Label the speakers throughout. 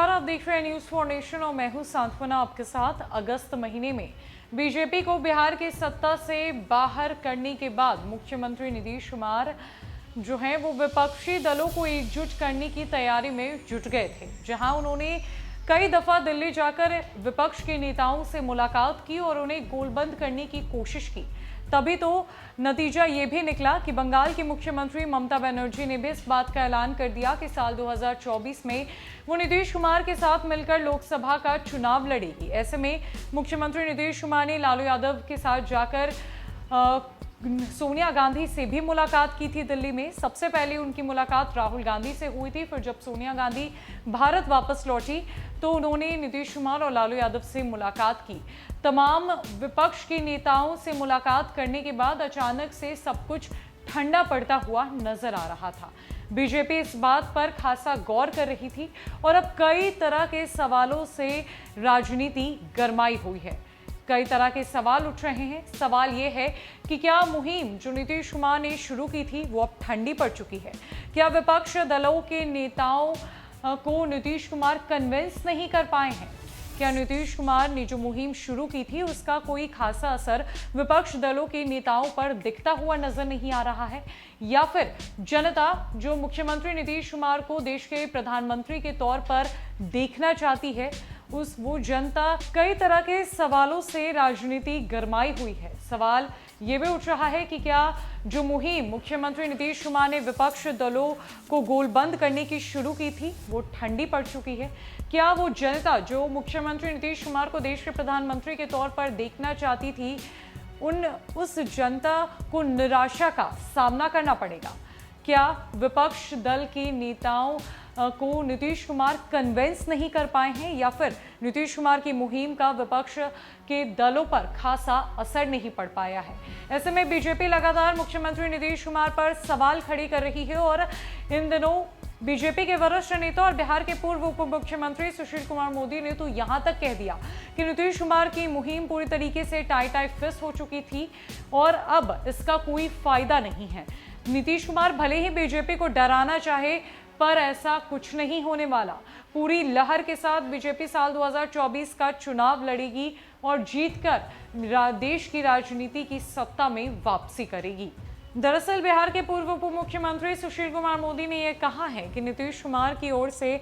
Speaker 1: नमस्कार, आप देख रहे हैं न्यूज फॉर नेशन और मैं हूं सांत्वना आपके साथ। अगस्त महीने में बीजेपी को बिहार की सत्ता से बाहर करने के बाद मुख्यमंत्री नीतीश कुमार जो हैं वो विपक्षी दलों को एकजुट करने की तैयारी में जुट गए थे, जहां उन्होंने कई दफा दिल्ली जाकर विपक्ष के नेताओं से मुलाकात की और उन्हें गोलबंद करने की कोशिश की। तभी तो नतीजा ये भी निकला कि बंगाल की मुख्यमंत्री ममता बनर्जी ने भी इस बात का ऐलान कर दिया कि साल 2024 में वो नीतीश कुमार के साथ मिलकर लोकसभा का चुनाव लड़ेगी। ऐसे में मुख्यमंत्री नीतीश कुमार ने लालू यादव के साथ जाकर सोनिया गांधी से भी मुलाकात की थी दिल्ली में। सबसे पहले उनकी मुलाकात राहुल गांधी से हुई थी, फिर जब सोनिया गांधी भारत वापस लौटी तो उन्होंने नीतीश कुमार और लालू यादव से मुलाकात की। तमाम विपक्ष के नेताओं से मुलाकात करने के बाद अचानक से सब कुछ ठंडा पड़ता हुआ नजर आ रहा था। बीजेपी इस बात पर खासा गौर कर रही थी और अब कई तरह के सवालों से राजनीति गरमाई हुई है। कई तरह के सवाल उठ रहे हैं। सवाल ये है कि क्या मुहिम जो नीतीश कुमार ने शुरू की थी वो अब ठंडी पड़ चुकी है? क्या विपक्ष दलों के नेताओं को नीतीश कुमार कन्विंस नहीं कर पाए हैं? क्या नीतीश कुमार ने जो मुहिम शुरू की थी उसका कोई खासा असर विपक्ष दलों के नेताओं पर दिखता हुआ नजर नहीं आ रहा है? या फिर जनता जो मुख्यमंत्री नीतीश कुमार को देश के प्रधानमंत्री के तौर पर देखना चाहती है, वो जनता कई तरह के सवालों से राजनीति गरमाई हुई है। सवाल ये भी उठ रहा है कि क्या जो मुहिम मुख्यमंत्री नीतीश कुमार ने विपक्ष दलों को गोलबंद करने की शुरू की थी वो ठंडी पड़ चुकी है? क्या वो जनता जो मुख्यमंत्री नीतीश कुमार को देश के प्रधानमंत्री के तौर पर देखना चाहती थी, उस जनता को निराशा का सामना करना पड़ेगा? क्या विपक्ष दल के नेताओं को नीतीश कुमार कन्विंस नहीं कर पाए हैं या फिर नीतीश कुमार की मुहिम का विपक्ष के दलों पर खासा असर नहीं पड़ पाया है? ऐसे में बीजेपी लगातार मुख्यमंत्री नीतीश कुमार पर सवाल खड़े कर रही है और इन दिनों बीजेपी के वरिष्ठ नेता और बिहार के पूर्व उप मुख्यमंत्री सुशील कुमार मोदी ने तो यहां तक कह दिया कि नीतीश कुमार की मुहिम पूरी तरीके से टाई फिस हो चुकी थी और अब इसका कोई फायदा नहीं है। नीतीश कुमार भले ही बीजेपी को डराना चाहे पर ऐसा कुछ नहीं होने वाला। पूरी लहर के साथ बीजेपी साल 2024 का चुनाव लड़ेगी और जीतकर देश की राजनीति की सत्ता में वापसी करेगी। दरअसल बिहार के पूर्व उप मुख्यमंत्री सुशील कुमार मोदी ने यह कहा है कि नीतीश कुमार की ओर से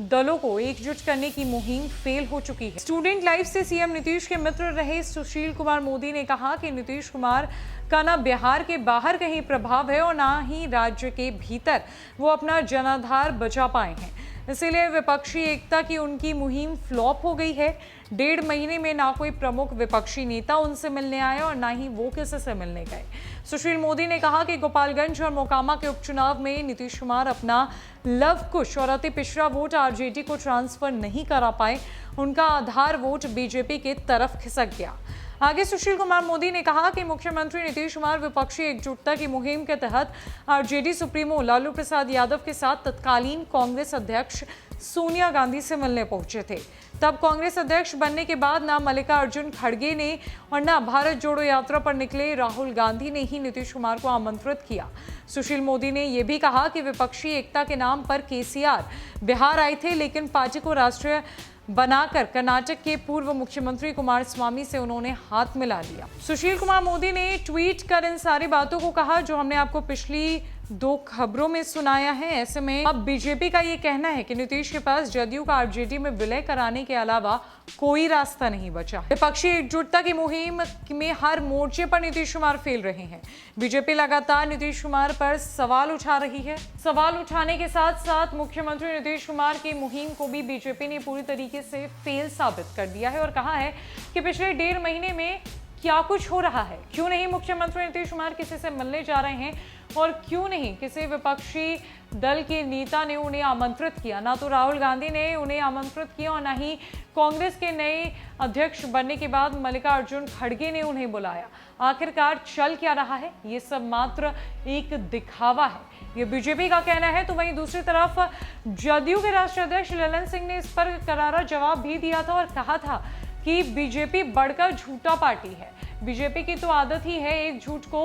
Speaker 1: दलों को एकजुट करने की मुहिम फेल हो चुकी है। स्टूडेंट लाइफ से सीएम नीतीश के मित्र रहे सुशील कुमार मोदी ने कहा कि नीतीश कुमार का ना बिहार के बाहर कहीं प्रभाव है और ना ही राज्य के भीतर वो अपना जनाधार बचा पाए हैं। इसीलिए विपक्षी एकता की उनकी मुहिम फ्लॉप हो गई है। 1.5 महीने में ना कोई प्रमुख विपक्षी नेता उनसे मिलने आया और ना ही वो किसी से मिलने गए। सुशील मोदी ने कहा कि गोपालगंज और मोकामा के उपचुनाव में नीतीश कुमार अपना लव कुश और अति पिछड़ा वोट आरजेडी को ट्रांसफर नहीं करा पाए। उनका आधार वोट बीजेपी के तरफ खिसक गया। आगे सुशील कुमार मोदी ने कहा कि मुख्यमंत्री नीतीश कुमार विपक्षी एकजुटता की मुहिम के तहत आरजेडी सुप्रीमो लालू प्रसाद यादव के साथ तत्कालीन कांग्रेस अध्यक्ष सोनिया गांधी से मिलने पहुंचे थे। तब कांग्रेस अध्यक्ष बनने के बाद ना मल्लिकार्जुन खड़गे ने और ना भारत जोड़ो यात्रा पर निकले राहुल गांधी ने ही नीतीश कुमार को आमंत्रित किया। सुशील मोदी ने यह भी कहा कि विपक्षी एकता के नाम पर केसीआर बिहार आए थे, लेकिन पार्टी को राष्ट्रीय बनाकर कर्नाटक के पूर्व मुख्यमंत्री कुमारस्वामी से उन्होंने हाथ मिला लिया। सुशील कुमार मोदी ने ट्वीट कर इन सारी बातों को कहा जो हमने आपको पिछली 2 खबरों में सुनाया है। ऐसे में अब बीजेपी का ये कहना है कि नीतीश के पास जदयू का आरजेडी में विलय कराने के अलावा कोई रास्ता नहीं बचा। विपक्षी एकजुटता की मुहिम में हर मोर्चे पर नीतीश कुमार फेल रहे हैं। बीजेपी लगातार नीतीश कुमार पर सवाल उठा रही है। सवाल उठाने के साथ साथ मुख्यमंत्री नीतीश कुमार की मुहिम को भी बीजेपी ने पूरी तरीके से फेल साबित कर दिया है और कहा है कि पिछले 1.5 महीने में क्या कुछ हो रहा है। क्यों नहीं मुख्यमंत्री नीतीश कुमार किसी से मिलने जा रहे हैं और क्यों नहीं किसी विपक्षी दल के नेता ने उन्हें आमंत्रित किया? ना तो राहुल गांधी ने उन्हें आमंत्रित किया और ना ही कांग्रेस के नए अध्यक्ष बनने के बाद मल्लिकार्जुन खड़गे ने उन्हें बुलाया। आखिरकार चल क्या रहा है? ये सब मात्र एक दिखावा है, ये बीजेपी का कहना है। तो वहीं दूसरी तरफ जदयू के राष्ट्रीय अध्यक्ष ललन सिंह ने इस पर करारा जवाब भी दिया था और कहा था कि बीजेपी बढ़कर झूठा पार्टी है। बीजेपी की तो आदत ही है एक झूठ को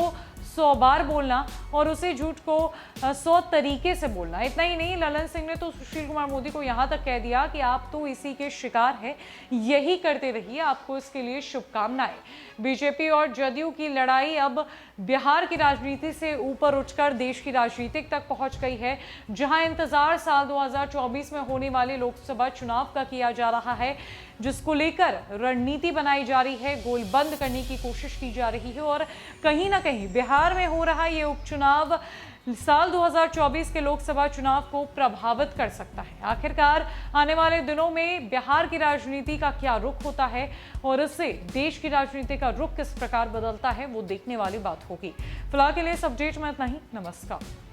Speaker 1: 100 बार बोलना और उसी झूठ को 100 तरीके से बोलना। इतना ही नहीं, ललन सिंह ने तो सुशील कुमार मोदी को यहां तक कह दिया कि आप तो इसी के शिकार हैं, यही करते रहिए, आपको इसके लिए शुभकामनाएं। बीजेपी और जदयू की लड़ाई अब बिहार की राजनीति से ऊपर उठकर देश की राजनीति तक पहुंच गई है, जहां इंतजार साल 2024 में होने वाले लोकसभा चुनाव का किया जा रहा है, जिसको लेकर रणनीति बनाई जा रही है, गोलबंद करने की कोशिश की जा रही है और कहीं ना कहीं बिहार में हो रहा ये उपचुनाव साल 2024 के लोकसभा चुनाव को प्रभावित कर सकता है। आखिरकार आने वाले दिनों में बिहार की राजनीति का क्या रुख होता है और इससे देश की राजनीति का रुख किस प्रकार बदलता है, वो देखने वाली बात होगी। फिलहाल के लिए इस अपडेट में इतना ही। नमस्कार।